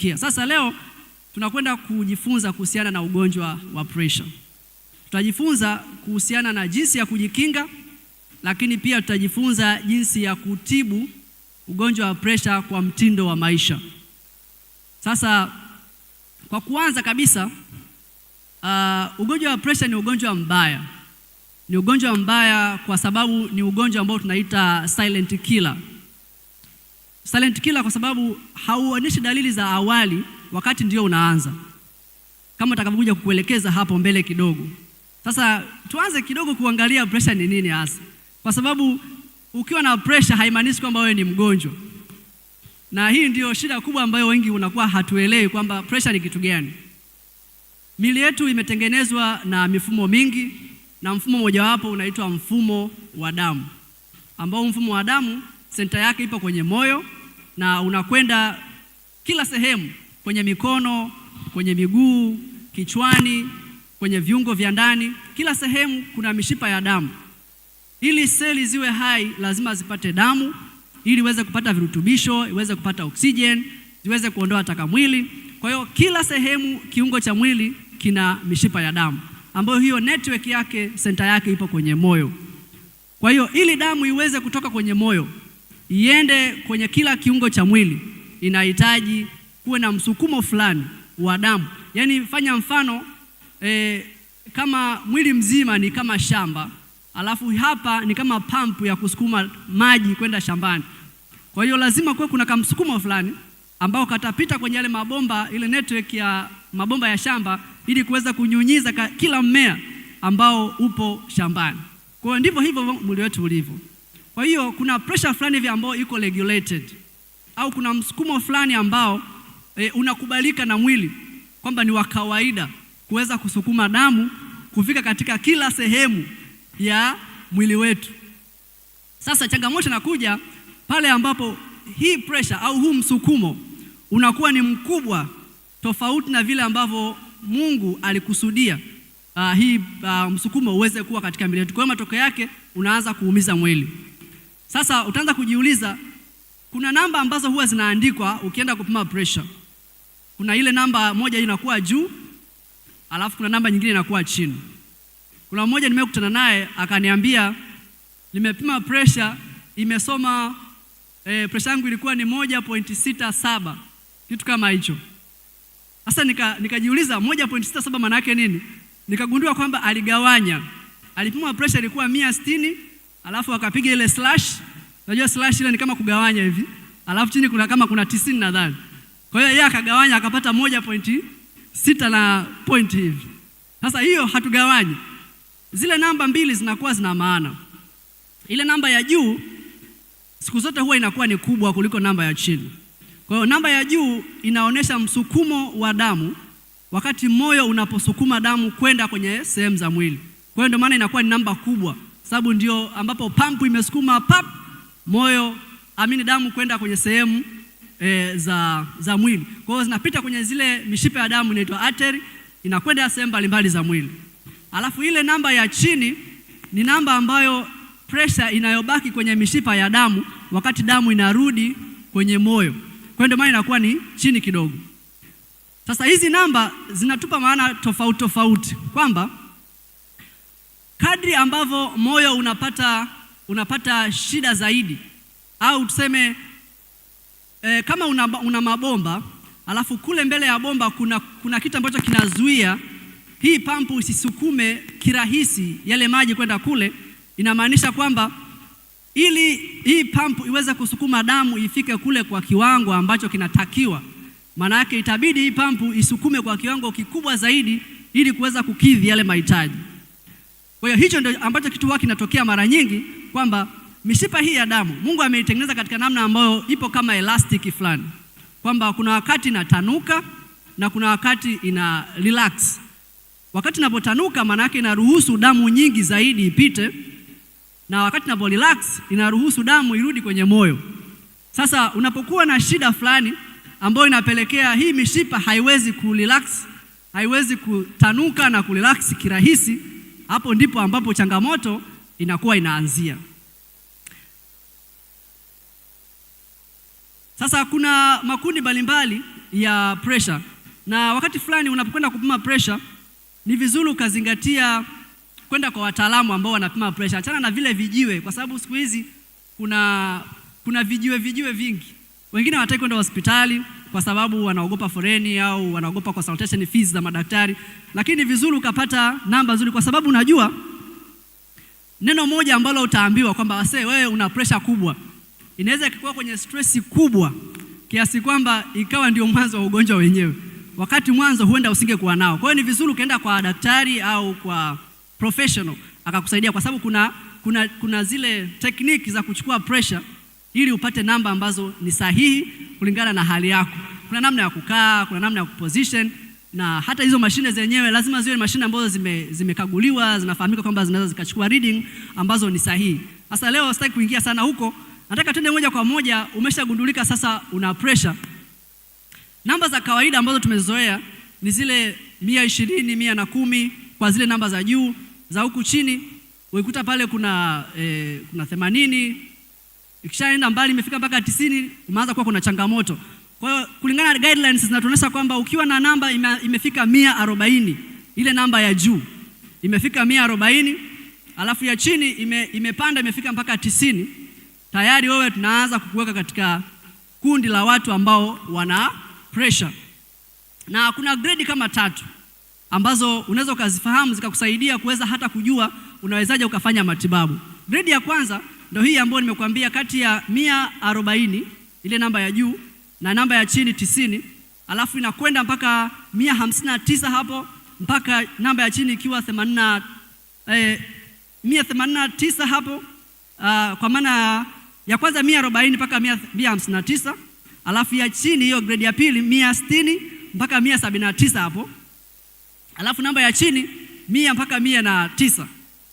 Sasa leo tunakwenda kujifunza kuhusiana na ugonjwa wa pressure. Tutajifunza kuhusiana na jinsi ya kujikinga, lakini pia tutajifunza jinsi ya kutibu ugonjwa wa pressure kwa mtindo wa maisha. Sasa kwa kuanza kabisa, ugonjwa wa pressure ni ugonjwa mbaya. Ni ugonjwa mbaya kwa sababu ni ugonjwa ambao tunaita silent killer. Silent killer kwa sababu hauonyeshi dalili za awali wakati ndio unaanza, kama nitakavyokuja kukuelekeza hapo mbele kidogo. Sasa tuanze kidogo kuangalia pressure ni nini hasa, kwa sababu ukiwa na pressure haimaanishi kwamba wewe ni mgonjwa, na hii ndio shida kubwa ambayo wengi unakuwa hatuelewi kwamba pressure ni kitu gani. Miili yetu imetengenezwa na mifumo mingi, na mfumo mojawapo unaitwa mfumo wa damu, ambao mfumo wa damu senta yake ipo kwenye moyo na unakwenda kila sehemu, kwenye mikono, kwenye miguu, kichwani, kwenye viungo vya ndani. Kila sehemu kuna mishipa ya damu. Ili seli ziwe hai lazima zipate damu, ili iweze kupata virutubisho, iweze kupata oxygen, ziweze kuondoa taka mwili. Kwa hiyo kila sehemu, kiungo cha mwili kina mishipa ya damu, ambayo hiyo network yake, senta yake ipo kwenye moyo. Kwa hiyo ili damu iweze kutoka kwenye moyo iende kwenye kila kiungo cha mwili, inahitaji kuwe na msukumo fulani wa damu. Yaani fanya mfano kama mwili mzima ni kama shamba, alafu hapa ni kama pampu ya kusukuma maji kwenda shambani. Kwa hiyo lazima kuwe kuna kamsukumo fulani ambao katapita kwenye yale mabomba, ile network ya mabomba ya shamba, ili kuweza kunyunyiza kila mmea ambao upo shambani. Kwa hiyo ndivyo hivyo mwili wetu ulivyo. Kwa hiyo kuna pressure fulani hivi ambao iko regulated, au kuna msukumo fulani ambao unakubalika na mwili kwamba ni wa kawaida kuweza kusukuma damu kufika katika kila sehemu ya mwili wetu. Sasa changamoto inakuja pale ambapo hii pressure au huu msukumo unakuwa ni mkubwa tofauti na vile ambavyo Mungu alikusudia msukumo uweze kuwa katika mwili wetu. Kwa hiyo matokeo yake unaanza kuumiza mwili. Sasa utaanza kujiuliza, kuna namba ambazo huwa zinaandikwa ukienda kupima pressure. Kuna ile namba moja inakuwa juu, alafu kuna namba nyingine inakuwa chini. Kuna mmoja nimekutana naye akaniambia, nimepima pressure, imesoma pressure yangu ilikuwa ni 1.67, kitu kama hicho. Sasa nikajiuliza 1.67 maana yake nini? Nikagundua kwamba aligawanya. Alipima pressure ilikuwa 160, alafu akapiga ile slash. Unajua slash ile ni kama kugawanya hivi. Alafu chini kuna 90 nadhani. Kwa hiyo yeye akagawanya akapata 1.6 na point hivi. Sasa hiyo hatugawanyi. Zile namba mbili zinakuwa zina maana. Ile namba ya juu siku zote huwa inakuwa ni kubwa kuliko namba ya chini. Kwa hiyo namba ya juu inaonyesha msukumo wa damu wakati moyo unaposukuma damu kwenda kwenye sehemu za mwili. Kwa hiyo ndio maana inakuwa ni namba kubwa, sababu ndio ambapo pampu imesukuma moyo damu kwenda kwenye sehemu za mwili. Kwa hiyo zinapita kwenye zile mishipa ya damu inaitwa artery, inakwenda sehemu mbalimbali za mwili. Alafu ile namba ya chini ni namba ambayo pressure inayobaki kwenye mishipa ya damu wakati damu inarudi kwenye moyo. Kwa hiyo ndio maana inakuwa ni chini kidogo. Sasa hizi namba zinatupa maana tofauti tofauti, kwamba kadri ambavyo moyo unapata shida zaidi, au tuseme kama una mabomba, alafu kule mbele ya bomba kuna kitu ambacho kinazuia hii pampu isisukume kirahisi yale maji kwenda kule, inamaanisha kwamba ili hii pampu iweze kusukuma damu ifike kule kwa kiwango ambacho kinatakiwa, maana yake itabidi hii pampu isukume kwa kiwango kikubwa zaidi ili kuweza kukidhi yale mahitaji. Kwa hiyo hicho ndio ambacho kitu huwa kinatokea mara nyingi, kwamba mishipa hii ya damu Mungu ameitengeneza katika namna ambayo ipo kama elastic fulani, kwamba kuna wakati inatanuka na kuna wakati ina relax. Wakati inapotanuka maana yake inaruhusu damu nyingi zaidi ipite, na wakati inapo relax inaruhusu damu irudi kwenye moyo. Sasa unapokuwa na shida fulani ambayo inapelekea hii mishipa haiwezi kurelax, haiwezi kutanuka na kurelax kirahisi, hapo ndipo ambapo changamoto inakuwa inaanzia. Sasa kuna makundi mbalimbali ya pressure. Na wakati fulani unapokwenda kupima pressure, ni vizuri ukazingatia kwenda kwa wataalamu ambao wanapima pressure. Achana na vile vijiwe, kwa sababu siku hizi kuna vijiwe vingi. Wengine hawataki kwenda hospitali kwa sababu wanaogopa foreni au wanaogopa consultation fees za madaktari. Lakini vizuri ukapata namba nzuri, kwa sababu unajua neno moja ambalo utaambiwa kwamba wewe una pressure kubwa, inaweza ikakuwa kwenye stress kubwa kiasi kwamba ikawa ndio mwanzo wa ugonjwa wenyewe, wakati mwanzo huenda usingekuwa nao. Kwa hiyo ni vizuri ukaenda kwa daktari au kwa professional akakusaidia, kwa sababu kuna zile technique za kuchukua pressure ili upate namba ambazo ni sahihi kulingana na hali yako. Kuna namna ya kukaa, kuna namna ya kuposition, na hata hizo mashine zenyewe lazima ziwe mashine ambazo zimekaguliwa, zinafahamika kwamba zinaweza zikachukua reading ambazo ni sahihi. Sasa leo sitaki kuingia sana huko, nataka twende moja kwa moja. Umeshagundulika sasa una pressure. Namba za kawaida ambazo tumezoea ni zile 120, 110 kwa zile namba za juu. Za huku chini ukikuta pale kuna 80, ikishaenda mbali imefika mpaka 90, umeanza kuwa kuna changamoto. Kwa hiyo kulingana na guidelines zinatuonyesha kwamba ukiwa na namba imefika 140, ile namba ya juu imefika 140, alafu ya chini imepanda imefika mpaka 90, tayari wewe tunaanza kukuweka katika kundi la watu ambao wana pressure. Na kuna grade kama 3 ambazo unaweza ukazifahamu zikakusaidia kuweza hata kujua unawezaje ukafanya matibabu. Grade ya kwanza ndio hii ambayo nimekuambia, kati ya 140 ile namba ya juu na namba ya chini 90, alafu inakwenda mpaka 159 hapo, mpaka namba ya chini ikiwa 189 hapo. Kwa maana ya kwanza 140 mpaka 159, alafu ya chini hiyo grade ya pili 160 mpaka 179 hapo, alafu namba ya chini 100 mpaka 109.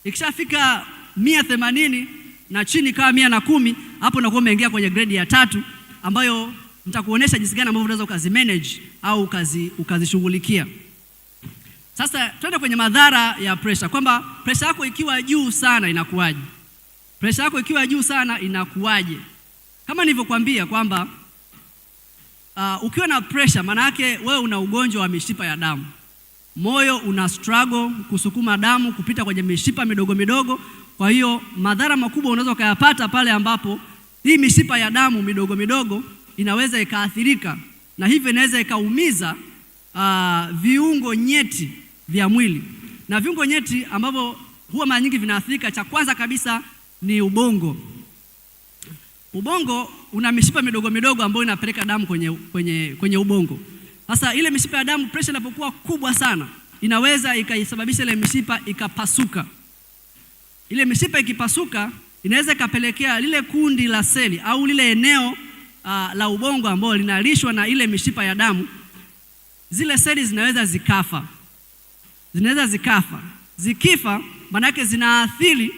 Ikishafika 180 na chini kama 110, hapo unakuwa umeingia kwenye grade ya 3 ambayo nitakuonesha jinsi gani ambavyo unaweza ukazimanage au ukazishughulikia. Sasa twende kwenye madhara ya pressure, kwamba pressure yako ikiwa juu sana inakuwaje? Pressure yako ikiwa juu sana inakuwaje? Kama nilivyokuambia kwamba ukiwa na pressure maana yake wewe una ugonjwa wa mishipa ya damu. Moyo una struggle kusukuma damu kupita kwenye mishipa midogo midogo. Kwa hiyo madhara makubwa unaweza kuyapata pale ambapo hii mishipa ya damu midogo midogo inaweza ikaathirika, na hivyo inaweza ikaumiza viungo nyeti vya mwili. Na viungo nyeti ambavyo huwa mara nyingi vinaathirika, cha kwanza kabisa ni ubongo. Ubongo una mishipa midogo midogo ambayo inapeleka damu kwenye ubongo. Sasa ile mishipa ya damu, pressure inapokuwa kubwa sana, inaweza ikaisababisha ile mishipa ikapasuka. Ile mishipa ikipasuka, inaweza ikapelekea lile kundi la seli au lile eneo la ubongo ambalo linalishwa na ile mishipa ya damu, zile seli zinaweza zikafa. Zikifa maana yake zinaathiri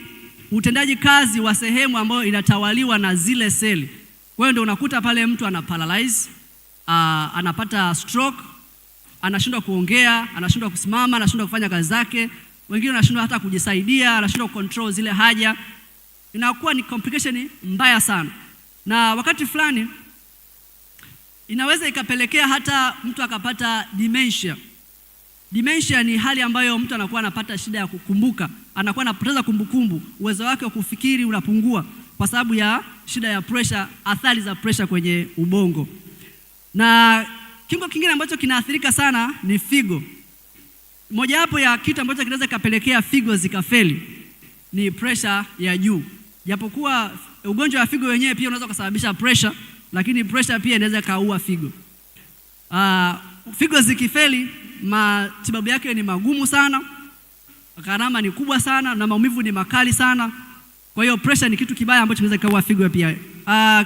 utendaji kazi wa sehemu ambayo inatawaliwa na zile seli. Kwa hiyo ndio unakuta pale mtu ana paralyze, anapata stroke, anashindwa kuongea, anashindwa kusimama, anashindwa kufanya kazi zake. Wengine wanashindwa hata kujisaidia, anashindwa control zile haja. Inakuwa ni complication mbaya sana. Na wakati fulani inaweza ikapelekea hata mtu akapata dementia. Dementia ni hali ambayo mtu anakuwa anapata shida ya kukumbuka, anakuwa anapoteza kumbukumbu, uwezo wake wa kufikiri unapungua kwa sababu ya shida ya pressure, athari za pressure kwenye ubongo. Na kiungo kingine ambacho kinaathirika sana ni figo. Mojawapo ya kitu ambacho kinaweza kapelekea figo zikafeli ni pressure ya juu. Japokuwa ugonjwa wa figo wenyewe pia unaweza kusababisha pressure, lakini pressure pia inaweza kaua figo. Figo zikifeli, matibabu yake ni magumu sana, gharama ni kubwa sana, na maumivu ni makali sana. Kwa hiyo pressure ni kitu kibaya ambacho kinaweza kaua figo pia.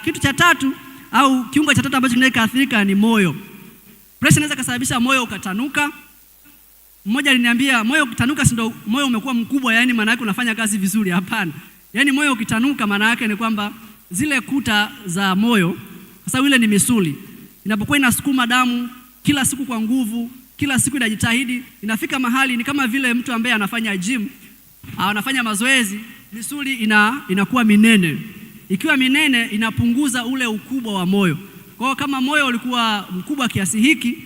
Kitu cha tatu au kiungo cha tatu ambacho kinaweza kaathirika ni moyo. Pressure inaweza kusababisha moyo ukatanuka. Mmoja aliniambia moyo ukitanuka si ndio moyo umekuwa mkubwa, yani maana yake unafanya kazi vizuri? Hapana. Yani moyo ukitanuka maana yake ni kwamba zile kuta za moyo, kwa sababu ile ni misuli, inapokuwa inasukuma damu kila siku kwa nguvu, kila siku inajitahidi, inafika mahali ni kama vile mtu ambaye anafanya gym, anafanya mazoezi, misuli inakuwa minene. Ikiwa minene inapunguza ule ukubwa wa moyo. Kwa hiyo kama moyo ulikuwa mkubwa kiasi hiki,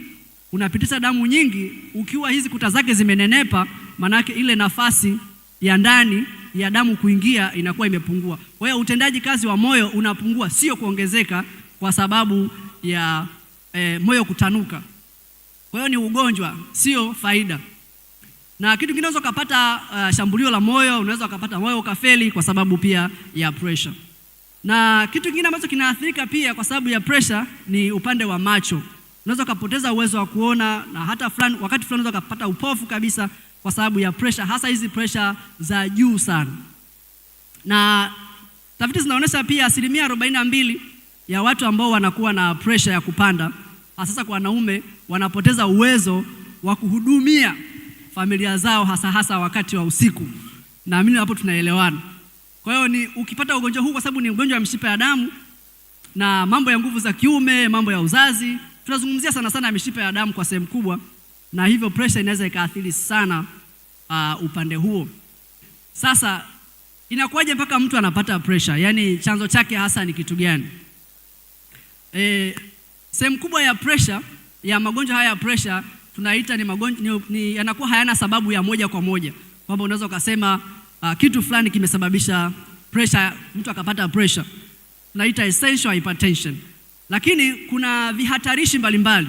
unapitisha damu nyingi, ukiwa hizi kuta zake zimenenepa, manake ile nafasi ya ndani ya damu kuingia inakuwa imepungua. Kwa hiyo utendaji kazi wa moyo unapungua, sio kuongezeka kwa sababu ya moyo kutanuka. Kwa hiyo ni ugonjwa, sio faida. Na kitu kingine, unaweza kupata shambulio la moyo, unaweza kupata moyo ukafeli kwa sababu pia ya pressure. Na kitu kingine ambacho kinaathirika pia kwa sababu ya pressure ni upande wa macho. Unaweza kupoteza uwezo wa kuona, na hata wakati fulani unaweza kupata upofu kabisa kwa sababu ya pressure, hasa hizi pressure za juu sana. Na tafiti zinaonyesha pia 42% ya watu ambao wanakuwa na pressure ya kupanda, hasa kwa wanaume, wanapoteza uwezo wa kuhudumia familia zao, hasa wakati wa usiku. Naamini hapo tunaelewana. Kwa hiyo ni ukipata ugonjwa huu, kwa sababu ni ugonjwa wa mishipa ya damu na mambo ya nguvu za kiume, mambo ya uzazi, tunazungumzia sana mishipa ya damu kwa sehemu kubwa, na hivyo pressure inaweza ikaathiri sana upande huo. Sasa inakuwaje mpaka mtu anapata pressure? Yaani chanzo chake hasa ni kitu gani? Sehemu kubwa ya pressure, ya magonjwa haya ya pressure tunaita ni magonjwa yanakuwa hayana sababu ya moja kwa moja, kwamba unaweza ukasema kitu fulani kimesababisha pressure, mtu akapata pressure. Tunaita essential hypertension. Lakini kuna vihatarishi mbalimbali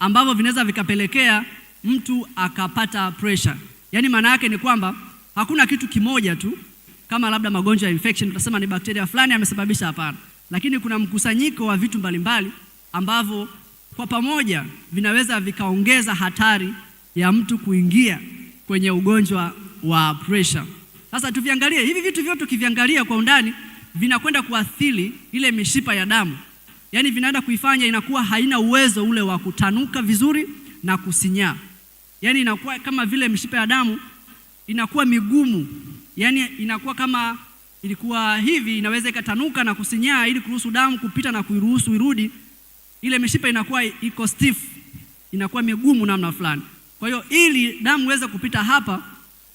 ambavyo vinaweza vikapelekea mtu akapata pressure. Yaani maana yake ni kwamba hakuna kitu kimoja tu, kama labda magonjwa ya infection tutasema ni bakteria fulani amesababisha, hapana. Lakini kuna mkusanyiko wa vitu mbalimbali ambavyo kwa pamoja vinaweza vikaongeza hatari ya mtu kuingia kwenye ugonjwa wa pressure. Sasa tuviangalie hivi vitu vyote, tukiviangalia kwa undani, vinakwenda kuathiri ile mishipa ya damu. Yaani vinaenda kuifanya inakuwa haina uwezo ule wa kutanuka vizuri na kusinyaa. Yaani inakuwa kama vile mishipa ya damu inakuwa migumu. Yaani inakuwa kama ilikuwa hivi, inaweza ikatanuka na kusinyaa ili kuruhusu damu kupita na kuiruhusu irudi. Ile mishipa inakuwa iko stiff, inakuwa migumu namna fulani. Kwa hiyo ili damu iweze kupita hapa,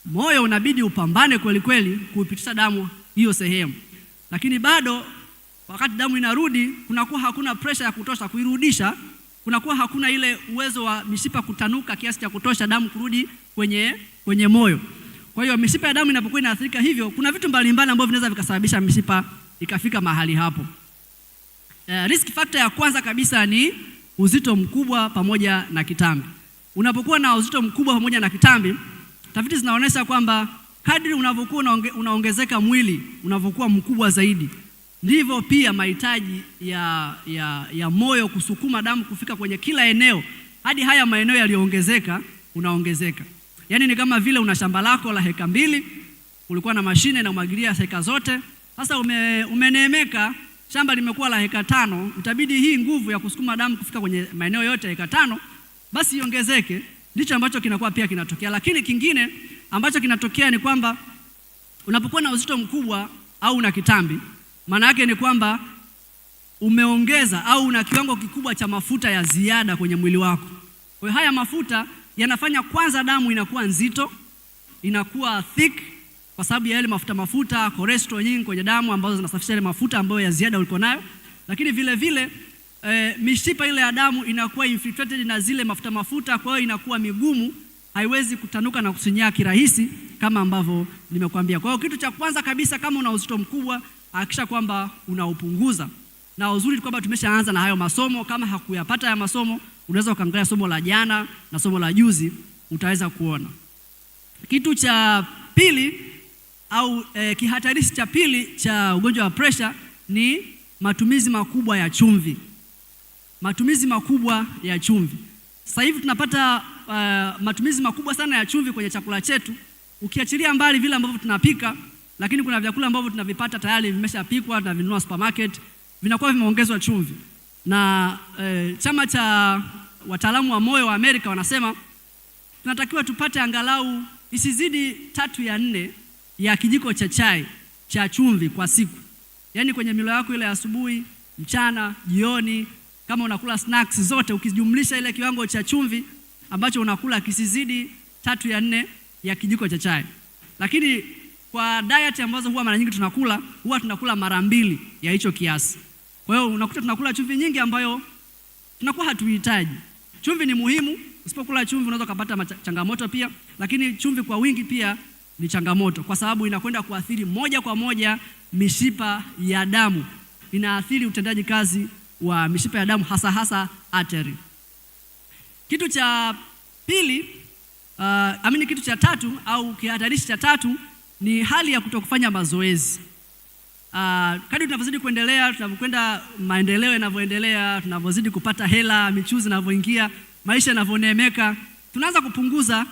moyo unabidi upambane kweli kweli kuipitisha damu hiyo sehemu. Lakini bado wakati damu inarudi, kunakuwa hakuna pressure ya kutosha kuirudisha, kunakuwa hakuna ile uwezo wa mishipa kutanuka kiasi cha kutosha damu kurudi kwenye moyo. Kwa hiyo mishipa ya damu inapokuwa inaathirika hivyo, kuna vitu mbalimbali ambavyo vinaweza vikasababisha mishipa ikafika mahali hapo. Risk factor ya kwanza kabisa ni uzito mkubwa pamoja na kitambi. Unapokuwa na uzito mkubwa pamoja na kitambi, tafiti zinaonyesha kwamba kadri unavyokuwa unaongezeka mwili, unavyokuwa mkubwa zaidi, ndivyo pia mahitaji ya moyo kusukuma damu kufika kwenye kila eneo, hadi haya maeneo yaliyoongezeka unaongezeka. Yaani ni kama vile una shamba lako la heka 2, ulikuwa na mashine na umwagilia heka zote. Sasa umeneemeka, shamba limekuwa la heka 5, itabidi hii nguvu ya kusukuma damu kufika kwenye maeneo yote heka 5 basi iongezeke. Ndicho ambacho kinakuwa pia kinatokea. Lakini kingine ambacho kinatokea ni kwamba unapokuwa na uzito mkubwa au una kitambi, maana yake ni kwamba umeongeza au una kiwango kikubwa cha mafuta ya ziada kwenye mwili wako. Kwa hiyo haya mafuta yanafanya kwanza damu inakuwa nzito, inakuwa thick kwa sababu ya ile mafuta cholesterol nyingi kwenye damu ambazo zinasafisha ile mafuta ambayo ya ziada uliko nayo. Lakini vile vile mishipa ile ya damu inakuwa infiltrated na zile mafuta, kwa hiyo inakuwa migumu, haiwezi kutanuka na kusinyaa kirahisi kama ambavyo nimekuambia. Kwa hiyo kitu cha kwanza kabisa, kama una uzito mkubwa, hakikisha kwamba unaupunguza. Na uzuri kwamba tumeshaanza na hayo masomo. Kama hakuyapata haya masomo, unaweza ukaangalia somo la jana na somo la juzi, utaweza kuona. Kitu cha pili au kihatarishi cha pili cha ugonjwa wa pressure ni matumizi makubwa ya chumvi. Matumizi makubwa ya chumvi. Sasa hivi tunapata matumizi makubwa sana ya chumvi kwenye chakula chetu, ukiachilia mbali vile ambavyo tunapika, lakini kuna vyakula ambavyo tunavipata tayari vimeshapikwa, tunavinunua supermarket, vinakuwa vimeongezwa chumvi. Na chama cha wataalamu wa moyo wa Amerika wanasema tunatakiwa tupate angalau isizidi 3/4 ya kijiko cha chai cha chumvi kwa siku. Yaani kwenye milo yako ile asubuhi, mchana, jioni, kama unakula snacks zote, ukijumlisha ile kiwango cha chumvi ambacho unakula kisizidi 3/4 ya kijiko cha chai. Lakini kwa diet ambazo huwa mara nyingi tunakula mara 2 ya hicho kiasi. Kwa hiyo unakuta tunakula chumvi nyingi ambayo tunakuwa hatuhitaji. Chumvi ni muhimu, usipokula chumvi unaweza kupata changamoto pia, lakini chumvi kwa wingi pia ni changamoto kwa sababu inakwenda kuathiri moja kwa moja mishipa ya damu. Inaathiri utendaji kazi wa mishipa ya damu hasa artery. Kitu cha pili, kitu cha tatu au kihatarishi cha tatu ni hali ya kutokufanya mazoezi. Kadri tunavyozidi kuendelea, tunavyokwenda maendeleo yanavyoendelea, tunavyozidi kupata hela, michuzi inavyoingia, maisha yanavyoneemeka, tunaanza kupunguza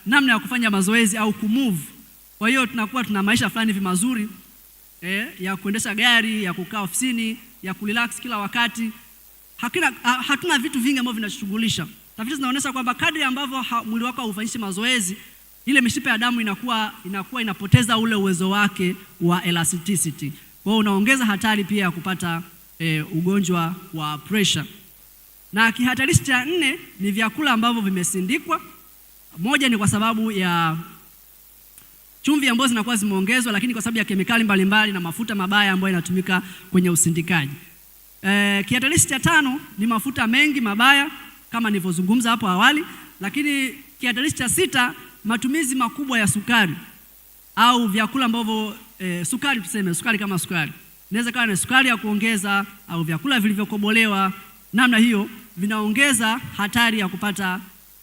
namna ya kufanya mazoezi au kumove. Kwa hiyo tunakuwa tuna maisha fulani hivi mazuri ya kuendesha gari, ya kukaa ofisini, ya kurelax kila wakati. Hatuna vitu vingi ambavyo vinashughulisha. Tafiti zinaonyesha kwamba kadri ambavyo mwili wako haufanyishi mazoezi, ile mishipa ya damu inakuwa inapoteza ule uwezo wake wa elasticity. Kwa hiyo unaongeza hatari pia ya kupata ugonjwa wa pressure. Na kihatarishi cha 4 ni vyakula ambavyo vimesindikwa. Moja ni kwa sababu ya chumvi ambazo zinakuwa zimeongezwa, lakini kwa sababu ya kemikali mbalimbali na mafuta mabaya ambayo yanatumika kwenye usindikaji. Kihatarishi cha 5 ni mafuta mengi mabaya kama nilivyozungumza hapo awali, lakini kihatarishi cha 6 matumizi makubwa ya sukari au vyakula ambavyo sukari, tuseme sukari kama sukari. Inaweza kuwa ni sukari ya kuongeza au vyakula vilivyokobolewa, namna hiyo vinaongeza hatari ya kupata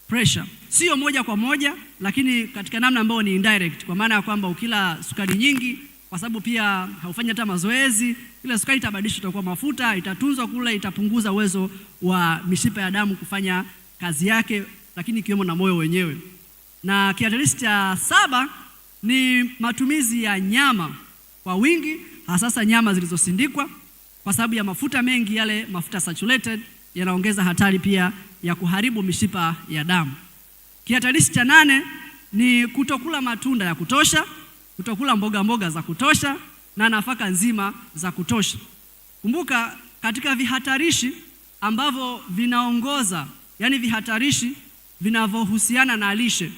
pressure. Sio moja kwa moja, lakini katika namna ambayo ni indirect, kwa maana ya kwamba ukila sukari nyingi kwa sababu pia haufanyi hata mazoezi, ile sukari itabadilishwa itakuwa mafuta, itatunzwa kule, itapunguza uwezo wa mishipa ya damu kufanya kazi yake, lakini ikiwemo na moyo wenyewe. Na kihatarishi cha 7 ni matumizi ya nyama kwa wingi, hasa nyama zilizosindikwa, kwa sababu ya mafuta mengi, yale mafuta saturated yanaongeza hatari pia ya kuharibu mishipa ya damu. Kihatarishi cha 8 ni kutokula matunda ya kutosha, kutokula mboga za kutosha na nafaka nzima za kutosha. Kumbuka katika vihatarishi ambavyo vinaongoza, yani vihatarishi vinavyohusiana na lishe,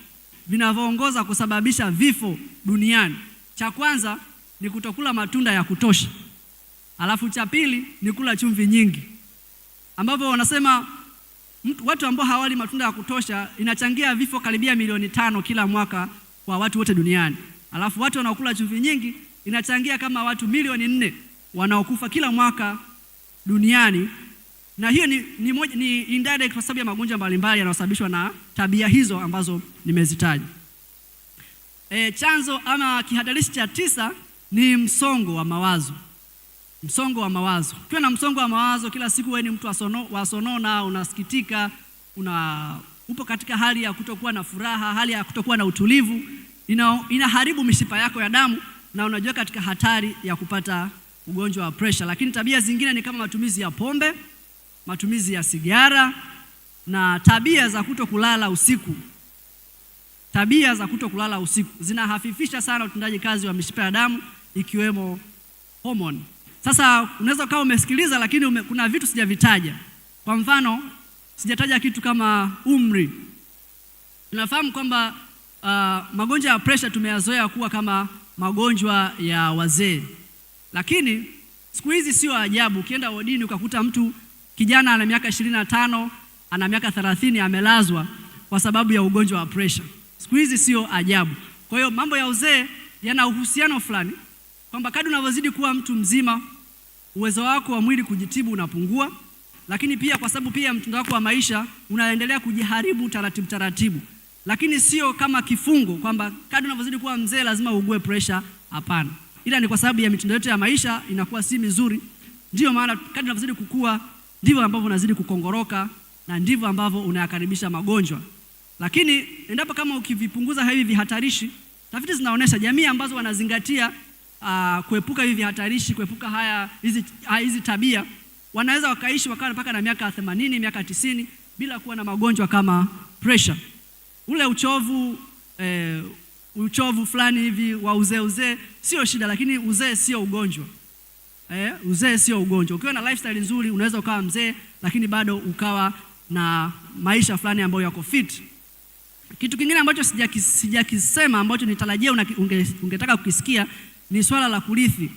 vinavyoongoza kusababisha vifo duniani, cha kwanza ni kutokula matunda ya kutosha. Alafu cha pili ni kula chumvi nyingi, ambavyo wanasema watu ambao hawali matunda ya kutosha inachangia vifo karibia milioni 5 kila mwaka kwa watu wote duniani. Alafu watu wanaokula chumvi nyingi inachangia kama watu milioni 4 wanaokufa kila mwaka duniani. Na hiyo ni indirect kwa sababu ya magonjwa mbalimbali yanayosababishwa na tabia hizo ambazo nimezitaja. Chanzo ama kihatarishi cha 9 ni msongo wa mawazo. Msongo wa mawazo. Ukiwa na msongo wa mawazo kila siku, wewe ni mtu wa sonona, unasikitika, upo katika hali ya kutokuwa na furaha, hali ya kutokuwa na utulivu, inaharibu mishipa yako ya damu na unajua katika hatari ya kupata ugonjwa wa pressure. Lakini tabia zingine ni kama matumizi ya pombe, matumizi ya sigara na tabia za kutokulala usiku. Tabia za kutokulala usiku zinahafifisha sana utendaji kazi wa mishipa ya damu, ikiwemo hormone. Sasa unaweza kama umesikiliza lakini kuna vitu sijavitaja. Kwa mfano, sijataja kitu kama umri. Tunafahamu kwamba magonjwa ya pressure tumeyazoea kuwa kama magonjwa ya wazee. Lakini siku hizi sio ajabu ukienda wodini ukakuta mtu kijana ana miaka 25, ana miaka 30 amelazwa kwa sababu ya ugonjwa wa pressure. Siku hizi sio ajabu. Kwa hiyo mambo ya uzee yana uhusiano fulani, kwamba kadri unavyozidi kuwa mtu mzima, uwezo wako wa mwili kujitibu unapungua, lakini pia kwa sababu pia mtindo wako wa maisha unaendelea kujiharibu taratibu. Lakini sio kama kifungo kwamba kadri unavyozidi kuwa mzee lazima ugue pressure, hapana. Ila ni kwa sababu ya mitindo yote ya maisha inakuwa si mizuri. Ndio maana kadri unavyozidi kukua ndivyo ambavyo unazidi kukongoroka na ndivyo ambavyo unayakaribisha magonjwa. Lakini endapo kama ukivipunguza hivi vihatarishi, tafiti zinaonyesha jamii ambazo wanazingatia kuepuka hivi vihatarishi, kuepuka hizi tabia, wanaweza wakaishi wakawa mpaka na miaka 80, miaka 90 bila kuwa na magonjwa kama pressure. Ule uchovu fulani hivi wa uzee sio shida, lakini uzee sio ugonjwa. Uzee sio ugonjwa. Ukiwa na lifestyle nzuri unaweza ukawa mzee lakini bado ukawa na maisha fulani ambayo yako fit. Kitu kingine ambacho sijakisema ambacho nitarajia ungetaka kukisikia ni swala la kurithi.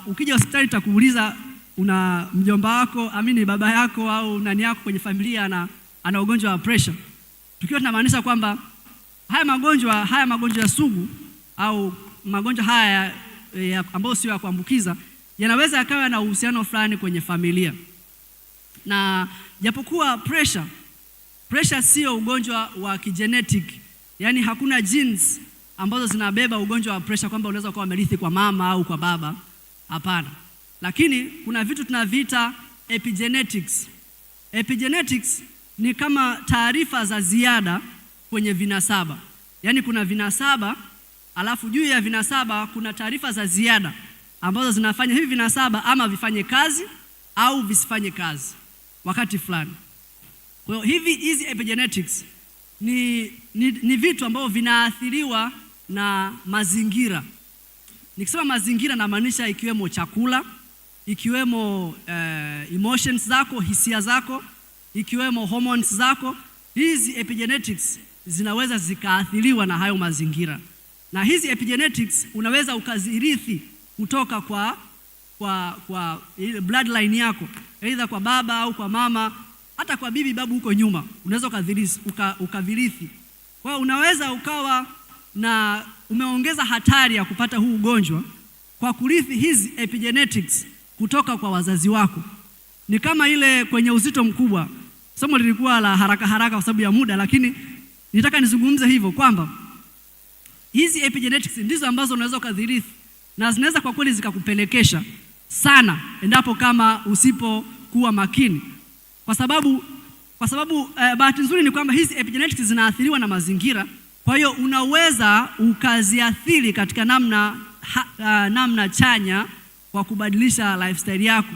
ukija hospitali tutakuuliza una mjomba wako, baba yako au nani yako kwenye familia ana ugonjwa wa pressure. Tukiwa tunamaanisha kwamba haya magonjwa sugu au magonjwa haya ambayo sio ya kuambukiza yanaweza yakawa na uhusiano fulani kwenye familia. Na japokuwa pressure sio ugonjwa wa kigenetic, yani hakuna genes ambazo zinabeba ugonjwa wa pressure kwamba unaweza kuwa umerithi kwa mama au kwa baba, hapana. Lakini kuna vitu tunaviita epigenetics. Epigenetics ni kama taarifa za ziada kwenye vinasaba. Yani kuna vinasaba, alafu juu ya vinasaba kuna taarifa za ziada ambazo zinafanya hivi vinasaba ama vifanye kazi au visifanye kazi wakati fulani. Kwa hiyo hizi epigenetics ni vitu ambavyo vinaathiriwa na mazingira. Nikisema mazingira namaanisha ikiwemo chakula, ikiwemo emotions zako, hisia zako, ikiwemo hormones zako. Hizi epigenetics zinaweza zikaathiriwa na hayo mazingira. Na hizi epigenetics unaweza ukazirithi kutoka kwa bloodline yako, aidha kwa baba au kwa mama, hata kwa bibi babu huko nyuma, unaweza ukavirithi. Kwa hiyo unaweza ukawa na umeongeza hatari ya kupata huu ugonjwa kwa kurithi hizi epigenetics kutoka kwa wazazi wako. Ni kama ile kwenye uzito mkubwa. Somo lilikuwa la haraka kwa sababu ya muda, lakini nitaka nizungumze hivyo kwamba hizi epigenetics ndizo ambazo unaweza ukadhirithi na zinaweza kwa kweli zikakupelekesha sana endapo kama usipokuwa makini. Kwa sababu bahati nzuri ni kwamba hizi epigenetics zinaathiriwa na mazingira. Kwa hiyo unaweza ukaziathiri katika namna chanya kwa kubadilisha lifestyle yako,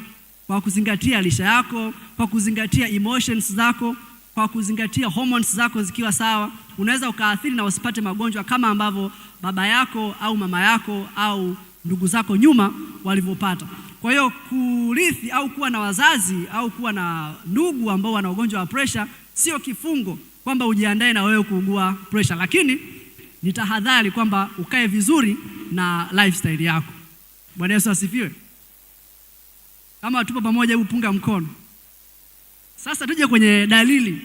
kwa kuzingatia lisha yako, kwa kuzingatia emotions zako, kwa kuzingatia hormones zako zikiwa sawa. Unaweza ukaathiri na usipate magonjwa kama ambavyo baba yako au mama yako au ndugu zako nyuma walivyopata. Kwa hiyo kurithi au kuwa na wazazi au kuwa na ndugu ambao wana ugonjwa wa pressure sio kifungo kwamba ujiandae na wewe kuugua pressure, lakini ni tahadhari kwamba ukae vizuri na lifestyle yako. Bwana Yesu asifiwe. Kama tupo pamoja, hebu punga mkono. Sasa tuje kwenye dalili.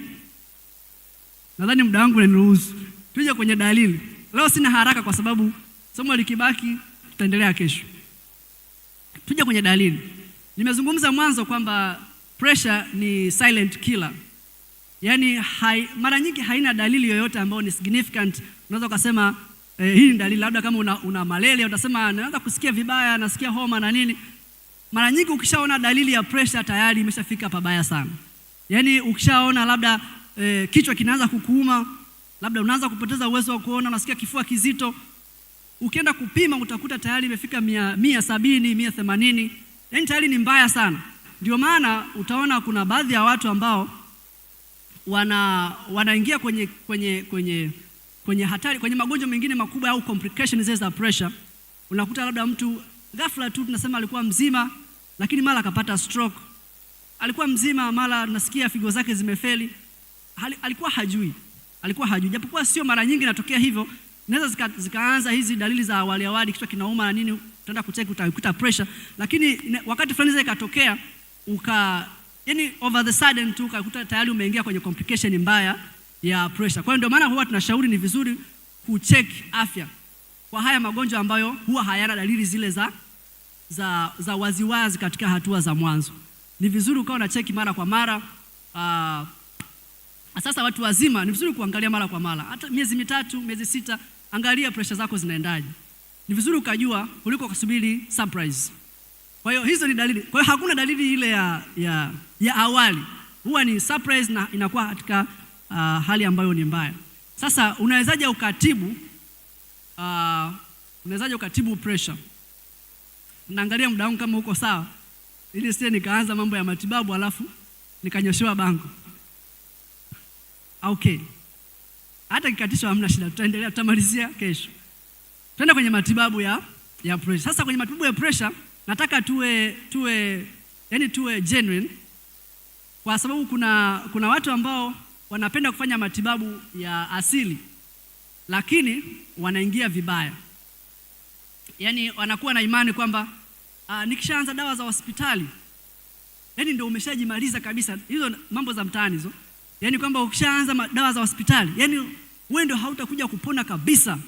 Nadhani muda wangu unaniruhusu. Tuje kwenye dalili. Leo sina haraka kwa sababu somo likibaki tutaendelea kesho. Tuje kwenye dalili. Nimezungumza mwanzo kwamba pressure ni silent killer. Yaani mara nyingi haina dalili yoyote ambayo ni significant. Unaweza kusema hii ni dalili, labda kama una malaria utasema naanza kusikia vibaya, nasikia homa na nini. Mara nyingi ukishaona dalili ya pressure tayari imeshafika pabaya sana. Yaani ukishaona labda kichwa kinaanza kukuuma, labda unaanza kupoteza uwezo wa kuona, unasikia kifua kizito, ukienda kupima utakuta tayari imefika 170, 180. Yaani tayari ni mbaya sana. Ndio maana utaona kuna baadhi ya watu ambao wanaingia kwenye hatari, kwenye magonjwa mengine makubwa au complications za pressure. Unakuta labda mtu ghafla tu tunasema alikuwa mzima lakini mara akapata stroke. Alikuwa mzima mara nasikia figo zake zimefeli. Alikuwa hajui. Japokuwa sio mara nyingi inatokea hivyo. Naweza zikaanza hizi dalili za awali, kichwa kinauma na nini, utaenda kucheck utakuta pressure, lakini wakati fulani zile ikatokea yani over the sudden tu ukakuta tayari umeingia kwenye complication mbaya ya pressure. Kwa hiyo ndio maana huwa tunashauri ni vizuri kucheck afya kwa haya magonjwa ambayo huwa hayana dalili zile za waziwazi katika hatua za mwanzo. Ni vizuri ukawa na check mara kwa mara. Sasa watu wazima ni vizuri kuangalia mara kwa mara. Hata miezi 3, miezi 6, angalia pressure zako zinaendaje. Ni vizuri ukajua kuliko kusubiri surprise. Kwa hiyo hizo ni dalili. Kwa hiyo hakuna dalili ile ya awali. Huwa ni surprise na inakuwa katika hali ambayo ni mbaya. Sasa unawezaje ukatibu pressure? Naangalia muda wangu kama uko sawa, ili sije nikaanza mambo ya matibabu alafu nikanyoshewa bango. Okay. Hata kikatishwa hamna shida, tutaendelea, tutamalizia kesho. Twende kwenye matibabu ya pressure. Sasa kwenye matibabu ya pressure nataka tuwe genuine, kwa sababu kuna watu ambao wanapenda kufanya matibabu ya asili lakini wanaingia vibaya. Yaani wanakuwa na imani kwamba nikishaanza dawa za hospitali, yani ndio umeshajimaliza kabisa. Hizo mambo za mtaani hizo, yani kwamba ukishaanza dawa za hospitali, yani wewe ndio hautakuja kupona kabisa,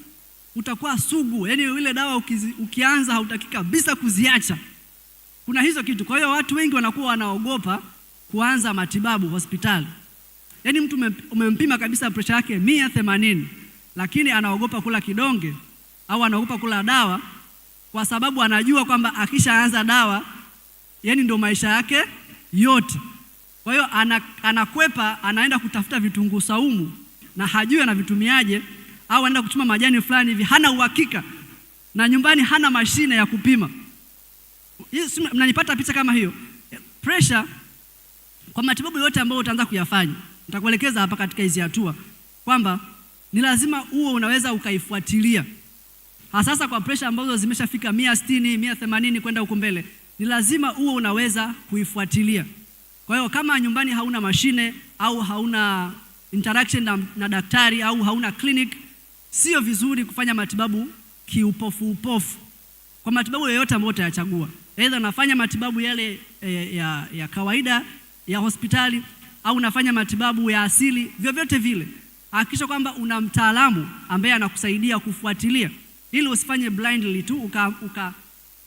utakuwa sugu. Yani ile dawa ukianza hautaki kabisa kuziacha. Kuna hizo kitu. Kwa hiyo watu wengi wanakuwa wanaogopa kuanza matibabu hospitali. Yani mtu umempima kabisa pressure yake 180, lakini anaogopa kula kidonge au anaogopa kula dawa kwa sababu anajua kwamba akishaanza dawa yani ndio maisha yake yote. Kwa hiyo anakwepa, anaenda kutafuta vitunguu saumu na hajui anavitumiaje, au anaenda kuchuma majani fulani hivi, hana uhakika na nyumbani hana mashine ya kupima. Mnanipata picha kama hiyo? Pressure, kwa matibabu yote ambayo utaanza kuyafanya, nitakuelekeza hapa katika hizi hatua kwamba ni lazima uwe unaweza ukaifuatilia. Hasa kwa pressure ambazo zimeshafika 160, 180 kwenda huko mbele, ni lazima uwe unaweza kuifuatilia. Kwa hiyo kama nyumbani hauna mashine au hauna interaction na daktari au hauna clinic, sio vizuri kufanya matibabu kiupofu. Kwa matibabu yoyote ambayo utayachagua, aidha unafanya matibabu yale ya kawaida ya hospitali au unafanya matibabu ya asili, vyovyote vile hakikisha kwamba una mtaalamu ambaye anakusaidia kufuatilia, ili usifanye blindly tu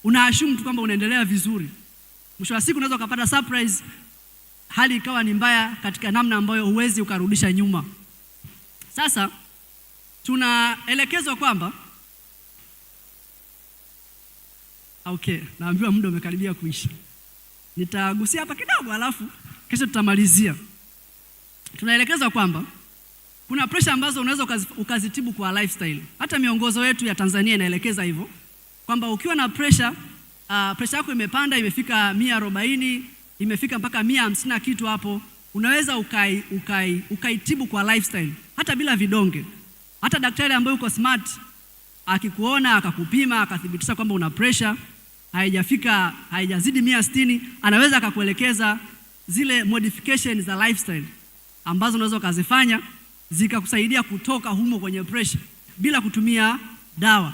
unaassume tu kwamba unaendelea vizuri. Mwisho wa siku unaweza ukapata surprise, hali ikawa ni mbaya katika namna ambayo huwezi ukarudisha nyuma. Sasa tunaelekezwa kwamba naambiwa muda umekaribia kuisha. Nitagusia hapa kidogo alafu kesho tutamalizia. Tunaelekezwa kwamba kuna pressure ambazo unaweza ukazitibu kwa lifestyle. Hata miongozo yetu ya Tanzania inaelekeza hivyo kwamba ukiwa na pressure yako imepanda, imefika 140, imefika mpaka 150 na kitu hapo, unaweza ukaitibu kwa lifestyle hata bila vidonge. Hata daktari ambaye uko smart akikuona akakupima akathibitisha kwamba una pressure haijazidi 160, anaweza akakuelekeza zile modification za lifestyle ambazo unaweza ukazifanya zikakusaidia kutoka humo kwenye pressure bila kutumia dawa.